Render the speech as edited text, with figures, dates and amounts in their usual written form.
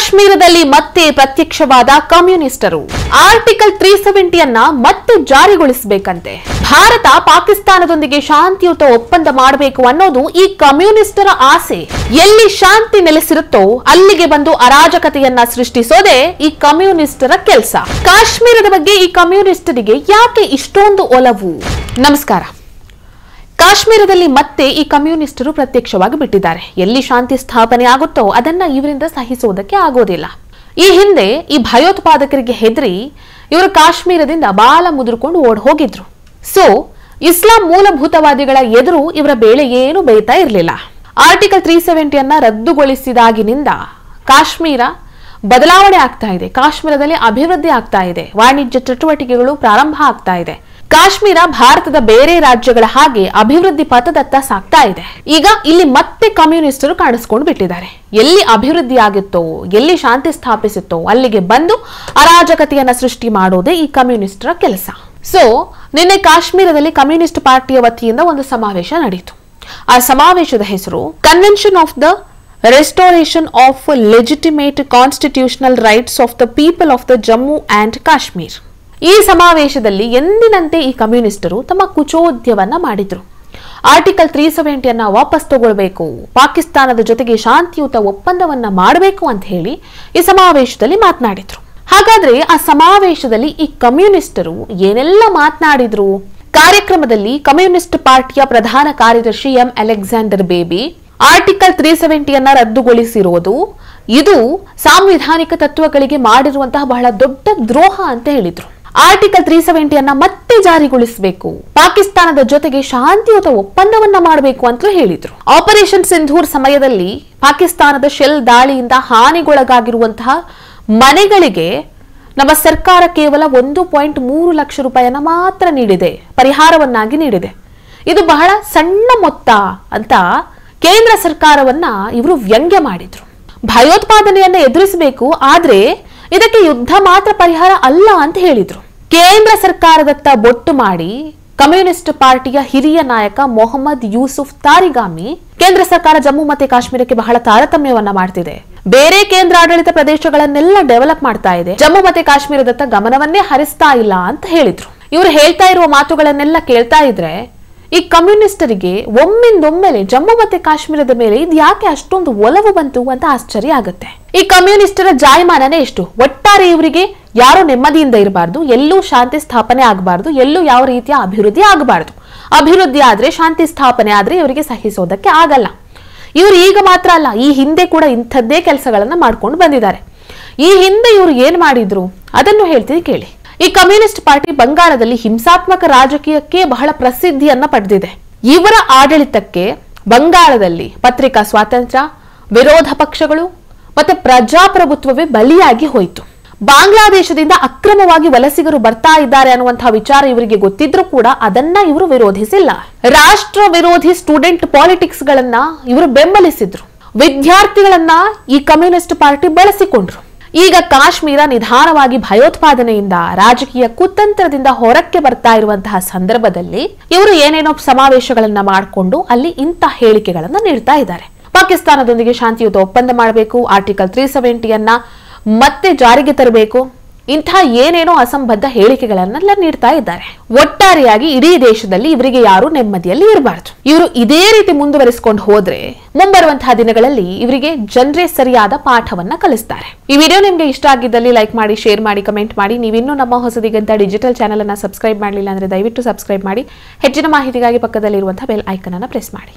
ಕಾಶ್ಮೀರದಲ್ಲಿ ಮತ್ತೆ ಪ್ರತ್ಯಕ್ಷವಾದ ಕಮ್ಯುನಿಸ್ಟರು ಆರ್ಟಿಕಲ್ 370 ಅನ್ನ ಮತ್ತೆ ಜಾರಿಗೊಳಿಸಬೇಕಂತೆ. ಭಾರತ ಪಾಕಿಸ್ತಾನದೊಂದಿಗೆ ಶಾಂತಿಯುತ ಒಪ್ಪಂದ ಮಾಡಬೇಕು ಅನ್ನೋದು ಈ ಕಮ್ಯುನಿಸ್ಟರ ಆಸೆ. ಎಲ್ಲಿ ಶಾಂತಿ ನೆಲೆಸಿರುತ್ತೋ ಅಲ್ಲಿಗೆ ಬಂದು ಅರಾಜಕತೆಯನ್ನ ಸೃಷ್ಟಿಸೋದೇ ಈ ಕಮ್ಯುನಿಸ್ಟರ ಕೆಲಸ. ಕಾಶ್ಮೀರದ ಬಗ್ಗೆ ಈ ಕಮ್ಯುನಿಸ್ಟರಿಗೆ ಯಾಕೆ ಇಷ್ಟೊಂದು ಒಲವು? ನಮಸ್ಕಾರ. ಕಾಶ್ಮೀರದಲ್ಲಿ ಮತ್ತೆ ಈ ಕಮ್ಯುನಿಸ್ಟರು ಪ್ರತ್ಯಕ್ಷವಾಗಿ ಬಿಟ್ಟಿದ್ದಾರೆ. ಎಲ್ಲಿ ಶಾಂತಿ ಸ್ಥಾಪನೆ ಆಗುತ್ತೋ ಅದನ್ನ ಇವರಿಂದ ಸಹಿಸುವುದಕ್ಕೆ ಆಗೋದಿಲ್ಲ. ಈ ಹಿಂದೆ ಈ ಭಯೋತ್ಪಾದಕರಿಗೆ ಹೆದರಿ ಇವರು ಕಾಶ್ಮೀರದಿಂದ ಬಾಲ ಮುದುರ್ಕೊಂಡು ಓಡ್ ಹೋಗಿದ್ರು. ಸೊ ಇಸ್ಲಾಂ ಮೂಲಭೂತವಾದಿಗಳ ಎದುರು ಇವರ ಬೇಳೆ ಏನು ಬೇಯ್ತಾ ಇರಲಿಲ್ಲ. ಆರ್ಟಿಕಲ್ 370 ಅನ್ನ ರದ್ದುಗೊಳಿಸಿದಾಗಿನಿಂದ ಕಾಶ್ಮೀರ ಬದಲಾವಣೆ ಆಗ್ತಾ ಇದೆ. ಕಾಶ್ಮೀರದಲ್ಲಿ ಅಭಿವೃದ್ಧಿ ಆಗ್ತಾ ಇದೆ. ವಾಣಿಜ್ಯ ಚಟುವಟಿಕೆಗಳು ಪ್ರಾರಂಭ ಆಗ್ತಾ ಇದೆ. ಕಾಶ್ಮೀರ ಭಾರತದ ಬೇರೆ ರಾಜ್ಯಗಳ ಹಾಗೆ ಅಭಿವೃದ್ಧಿ ಪಥದತ್ತ ಸಾಗ್ತಾ ಇದೆ. ಈಗ ಇಲ್ಲಿ ಮತ್ತೆ ಕಮ್ಯುನಿಸ್ಟರು ಕಾಣಿಸ್ಕೊಂಡು ಬಿಟ್ಟಿದ್ದಾರೆ. ಎಲ್ಲಿ ಅಭಿವೃದ್ಧಿ ಆಗುತ್ತೋ, ಎಲ್ಲಿ ಶಾಂತಿ ಸ್ಥಾಪಿಸುತ್ತೋ ಅಲ್ಲಿಗೆ ಬಂದು ಅರಾಜಕತೆಯನ್ನ ಸೃಷ್ಟಿ ಮಾಡೋದೇ ಈ ಕಮ್ಯುನಿಸ್ಟರ ಕೆಲಸ. ಸೊ ನಿನ್ನೆ ಕಾಶ್ಮೀರದಲ್ಲಿ ಕಮ್ಯುನಿಸ್ಟ್ ಪಾರ್ಟಿಯ ವತಿಯಿಂದ ಒಂದು ಸಮಾವೇಶ ನಡೆಯಿತು. ಆ ಸಮಾವೇಶದ ಹೆಸರು convention of the restoration of legitimate constitutional rights of the people of the Jammu and Kashmir. ಈ ಸಮಾವೇಶದಲ್ಲಿ ಎಂದಿನಂತೆ ಈ ಕಮ್ಯುನಿಸ್ಟರು ತಮ್ಮ ಕುಚೋದ್ಯವನ್ನ ಮಾಡಿದ್ರು. ಆರ್ಟಿಕಲ್ 370 ಅನ್ನ ವಾಪಸ್ ತಗೊಳ್ಬೇಕು, ಪಾಕಿಸ್ತಾನದ ಜೊತೆಗೆ ಶಾಂತಿಯುತ ಒಪ್ಪಂದವನ್ನ ಮಾಡಬೇಕು ಅಂತ ಹೇಳಿ ಈ ಸಮಾವೇಶದಲ್ಲಿ ಮಾತನಾಡಿದ್ರು. ಹಾಗಾದ್ರೆ ಆ ಸಮಾವೇಶದಲ್ಲಿ ಈ ಕಮ್ಯುನಿಸ್ಟರು ಏನೆಲ್ಲ ಮಾತನಾಡಿದ್ರು? ಕಾರ್ಯಕ್ರಮದಲ್ಲಿ ಕಮ್ಯುನಿಸ್ಟ್ ಪಾರ್ಟಿಯ ಪ್ರಧಾನ ಕಾರ್ಯದರ್ಶಿ ಎಂ ಅಲೆಕ್ಸಾಂಡರ್ ಬೇಬಿ ಆರ್ಟಿಕಲ್ 370 ಅನ್ನ ರದ್ದುಗೊಳಿಸಿರೋದು ಇದು ಸಾಂವಿಧಾನಿಕ ತತ್ವಗಳಿಗೆ ಮಾಡಿರುವಂತಹ ಬಹಳ ದೊಡ್ಡ ದ್ರೋಹ ಅಂತ ಹೇಳಿದ್ರು. ಆರ್ಟಿಕಲ್ 370 ಅನ್ನ ಮತ್ತೆ ಜಾರಿಗೊಳಿಸಬೇಕು, ಪಾಕಿಸ್ತಾನದ ಜೊತೆಗೆ ಶಾಂತಿಯುತ ಒಪ್ಪಂದವನ್ನ ಮಾಡಬೇಕು ಅಂತ ಹೇಳಿದ್ರು. ಆಪರೇಷನ್ ಸಿಂಧೂರ್ ಸಮಯದಲ್ಲಿ ಪಾಕಿಸ್ತಾನದ ಶೆಲ್ ದಾಳಿಯಿಂದ ಹಾನಿಗೊಳಗಾಗಿರುವಂತಹ ಮನೆಗಳಿಗೆ ನಮ್ಮ ಸರ್ಕಾರ ಕೇವಲ 1.3 ಲಕ್ಷ ರೂಪಾಯಿಯನ್ನ ಮಾತ್ರ ನೀಡಿದೆ, ಪರಿಹಾರವನ್ನಾಗಿ ನೀಡಿದೆ. ಇದು ಬಹಳ ಸಣ್ಣ ಮೊತ್ತ ಅಂತ ಕೇಂದ್ರ ಸರ್ಕಾರವನ್ನ ಇವರು ವ್ಯಂಗ್ಯ ಮಾಡಿದ್ರು. ಭಯೋತ್ಪಾದನೆಯನ್ನ ಎದುರಿಸಬೇಕು, ಆದ್ರೆ ಇದಕ್ಕೆ ಯುದ್ಧ ಮಾತ್ರ ಪರಿಹಾರ ಅಲ್ಲ ಅಂತ ಹೇಳಿದ್ರು. ಕೇಂದ್ರ ಸರ್ಕಾರದತ್ತ ಬೊಟ್ಟು ಮಾಡಿ ಕಮ್ಯುನಿಸ್ಟ್ ಪಾರ್ಟಿಯ ಹಿರಿಯ ನಾಯಕ ಮೊಹಮ್ಮದ್ ಯೂಸುಫ್ ತಾರಿಗಾಮಿ ಕೇಂದ್ರ ಸರ್ಕಾರ ಜಮ್ಮು ಮತ್ತೆ ಕಾಶ್ಮೀರಕ್ಕೆ ಬಹಳ ತಾರತಮ್ಯವನ್ನ ಮಾಡ್ತಿದೆ, ಬೇರೆ ಕೇಂದ್ರಾಡಳಿತ ಪ್ರದೇಶಗಳನ್ನೆಲ್ಲ ಡೆವಲಪ್ ಮಾಡ್ತಾ ಇದೆ, ಜಮ್ಮು ಮತ್ತೆ ಕಾಶ್ಮೀರದತ್ತ ಗಮನವನ್ನೇ ಹರಿಸ್ತಾ ಇಲ್ಲ ಅಂತ ಹೇಳಿದ್ರು. ಇವರು ಹೇಳ್ತಾ ಇರುವ ಮಾತುಗಳನ್ನೆಲ್ಲ ಕೇಳ್ತಾ ಇದ್ರೆ ಈ ಕಮ್ಯುನಿಸ್ಟರಿಗೆ ಒಮ್ಮಿಂದೊಮ್ಮೆಲೆ ಜಮ್ಮು ಮತ್ತೆ ಕಾಶ್ಮೀರದ ಮೇಲೆ ಇದು ಯಾಕೆ ಅಷ್ಟೊಂದು ಒಲವು ಬಂತು ಅಂತ ಆಶ್ಚರ್ಯ ಆಗುತ್ತೆ. ಈ ಕಮ್ಯುನಿಸ್ಟರ ಜಾಯಮಾನನೇ ಎಷ್ಟು? ಒಟ್ಟಾರೆ ಇವರಿಗೆ ಯಾರು ನೆಮ್ಮದಿಯಿಂದ ಇರಬಾರ್ದು, ಎಲ್ಲೂ ಶಾಂತಿ ಸ್ಥಾಪನೆ ಆಗಬಾರ್ದು, ಎಲ್ಲೂ ಯಾವ ರೀತಿಯ ಅಭಿವೃದ್ಧಿ ಆಗಬಾರ್ದು. ಅಭಿವೃದ್ಧಿ ಆದ್ರೆ, ಶಾಂತಿ ಸ್ಥಾಪನೆ ಆದ್ರೆ ಇವರಿಗೆ ಸಹಿಸೋದಕ್ಕೆ ಆಗಲ್ಲ. ಇವರು ಈಗ ಮಾತ್ರ ಅಲ್ಲ, ಈ ಹಿಂದೆ ಕೂಡ ಇಂಥದ್ದೇ ಕೆಲಸಗಳನ್ನ ಮಾಡ್ಕೊಂಡು ಬಂದಿದ್ದಾರೆ. ಈ ಹಿಂದೆ ಇವರು ಏನ್ ಮಾಡಿದ್ರು ಅದನ್ನು ಹೇಳ್ತೀನಿ ಕೇಳಿ. ಈ ಕಮ್ಯುನಿಸ್ಟ್ ಪಾರ್ಟಿ ಬಂಗಾಳದಲ್ಲಿ ಹಿಂಸಾತ್ಮಕ ರಾಜಕೀಯಕ್ಕೆ ಬಹಳ ಪ್ರಸಿದ್ಧಿಯನ್ನ ಪಡೆದಿದೆ. ಇವರ ಆಡಳಿತಕ್ಕೆ ಬಂಗಾಳದಲ್ಲಿ ಪತ್ರಿಕಾ ಸ್ವಾತಂತ್ರ್ಯ, ವಿರೋಧ ಪಕ್ಷಗಳು ಮತ್ತೆ ಪ್ರಜಾಪ್ರಭುತ್ವವೇ ಬಲಿಯಾಗಿ ಹೋಯಿತು. ಬಾಂಗ್ಲಾದೇಶದಿಂದ ಅಕ್ರಮವಾಗಿ ವಲಸಿಗರು ಬರ್ತಾ ಇದ್ದಾರೆ ಅನ್ನುವಂತಹ ವಿಚಾರ ಇವರಿಗೆ ಗೊತ್ತಿದ್ರೂ ಕೂಡ ಅದನ್ನ ಇವರು ವಿರೋಧಿಸಿಲ್ಲ. ರಾಷ್ಟ್ರ ವಿರೋಧಿ ಸ್ಟೂಡೆಂಟ್ ಪಾಲಿಟಿಕ್ಸ್ ಗಳನ್ನ ಇವರು ಬೆಂಬಲಿಸಿದ್ರು. ವಿದ್ಯಾರ್ಥಿಗಳನ್ನ ಈ ಕಮ್ಯುನಿಸ್ಟ್ ಪಾರ್ಟಿ ಬಳಸಿಕೊಂಡ್ರು. ಈಗ ಕಾಶ್ಮೀರ ನಿಧಾನವಾಗಿ ಭಯೋತ್ಪಾದನೆಯಿಂದ, ರಾಜಕೀಯ ಕುತಂತ್ರದಿಂದ ಹೊರಕ್ಕೆ ಬರ್ತಾ ಇರುವಂತಹ ಸಂದರ್ಭದಲ್ಲಿ ಇವರು ಏನೇನೋ ಸಮಾವೇಶಗಳನ್ನ ಮಾಡಿಕೊಂಡು ಅಲ್ಲಿ ಇಂಥ ಹೇಳಿಕೆಗಳನ್ನ ನೀಡ್ತಾ ಇದ್ದಾರೆ. ಪಾಕಿಸ್ತಾನದೊಂದಿಗೆ ಶಾಂತಿಯುತ ಒಪ್ಪಂದ ಮಾಡಬೇಕು, ಆರ್ಟಿಕಲ್ 370 ಅನ್ನ ಮತ್ತೆ ಜಾರಿಗೆ ತರಬೇಕು, ಇಂಥ ಏನೇನೋ ಅಸಂಬದ್ಧ ಹೇಳಿಕೆಗಳನ್ನೆಲ್ಲ ನೀಡ್ತಾ ಇದ್ದಾರೆ. ಒಟ್ಟಾರೆಯಾಗಿ ಇಡೀ ದೇಶದಲ್ಲಿ ಇವರಿಗೆ ಯಾರು ನೆಮ್ಮದಿಯಲ್ಲಿ ಇರಬಾರದು. ಇವರು ಇದೇ ರೀತಿ ಮುಂದುವರಿಸಿಕೊಂಡು ಹೋದ್ರೆ ಮುಂಬರುವಂತಹ ದಿನಗಳಲ್ಲಿ ಇವರಿಗೆ ಜನರೇ ಸರಿಯಾದ ಪಾಠವನ್ನ ಕಲಿಸ್ತಾರೆ. ಈ ವಿಡಿಯೋ ನಿಮ್ಗೆ ಇಷ್ಟ ಆಗಿದ್ದಲ್ಲಿ ಲೈಕ್ ಮಾಡಿ, ಶೇರ್ ಮಾಡಿ, ಕಮೆಂಟ್ ಮಾಡಿ. ನೀವಿನ್ನೂ ನಮ್ಮ ಹೊಸದಿಗಂತ ಡಿಜಿಟಲ್ ಚಾನೆಲ್ ಅನ್ನ ಸಬ್ಸ್ಕ್ರೈಬ್ ಮಾಡಲಿಲ್ಲ ಅಂದ್ರೆ ದಯವಿಟ್ಟು ಸಬ್ಸ್ಕ್ರೈಬ್ ಮಾಡಿ. ಹೆಚ್ಚಿನ ಮಾಹಿತಿಗಾಗಿ ಪಕ್ಕದಲ್ಲಿರುವಂತಹ ಬೆಲ್ ಐಕನ್ ಅನ್ನ ಪ್ರೆಸ್ ಮಾಡಿ.